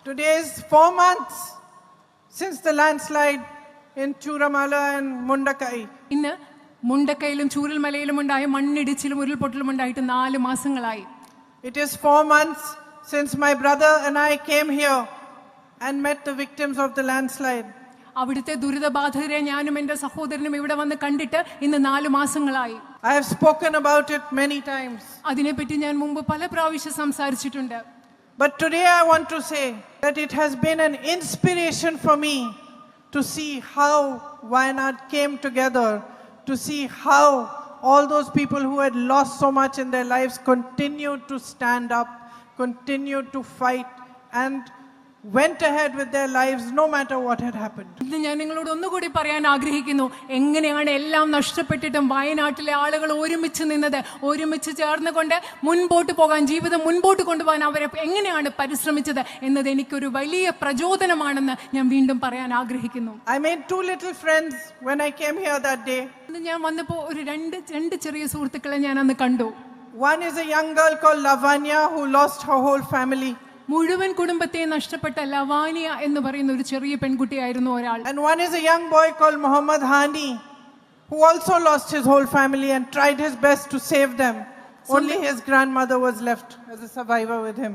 Today is 4 months since the landslide in Churamala and Mundakai. ഇന്ന് മുണ്ടക്കയിലും ചൂരൽമലയിലും ഉണ്ടായ മണ്ണിടിച്ചിലും ഉരുൾപൊട്ടലും ഉണ്ടായിട്ട് 4 മാസങ്ങളായി. It is 4 months since my brother and I came here and met the victims of the landslide. അവിടുത്തെ ദുരിതബാധിതരെ ഞാനും എൻ്റെ സഹോദരനും ഇവിടെ വന്ന് കണ്ടിട്ട് ഇന്ന് 4 മാസങ്ങളായി. I have spoken about it many times. അതിനെപ്പറ്റി ഞാൻ മുമ്പ് പല പ്രാവശ്യം സംസാരിച്ചിട്ടുണ്ട്. But today I want to say that it has been an inspiration for me to see how Wayanad came together, to see how all those people who had lost so much in their lives continued to stand up, continued to fight, and went ahead with their lives no matter what had happened. ഇന്ന് ഞാൻ നിങ്ങളോട് ഒന്നുകൂടി പറയാൻ ആഗ്രഹിക്കുന്നു, എങ്ങനെയാണ് എല്ലാം നഷ്ടപ്പെട്ടിട്ടും വയനാട്ടിലെ ആളുകൾ ഒരുമിച്ച് നിന്നത്, ഒരുമിച്ച് ചേർന്നുകൊണ്ട് മുൻപോട്ട് പോകാൻ, ജീവിതം മുൻപോട്ട് കൊണ്ടുപോകാൻ അവരെ എങ്ങനെയാണ് പരിശ്രമിച്ചത് എന്നത് എനിക്കൊരു വലിയ പ്രചോദനമാണെന്ന് ഞാൻ വീണ്ടും പറയാൻ ആഗ്രഹിക്കുന്നു. I made 2 little friends when I came here that day. ഇന്ന് ഞാൻ വന്നപ്പോൾ ഒരു രണ്ട് ചെറിയ സുഹൃത്തുക്കളെ ഞാൻ അന്ന് കണ്ടു. One is a young girl called Lavanya who lost her whole family. മുഴുവൻ കുടുംബത്തെ നഷ്ടപ്പെട്ട ലവാനിയ എന്ന് പറയുന്ന ഒരു ചെറിയ പെൺകുട്ടിയായിരുന്നു ഒരാൾ. And one is a young boy called Muhammad Hani who also lost his whole family and tried his best to save them. Only his grandmother was left as a survivor with him.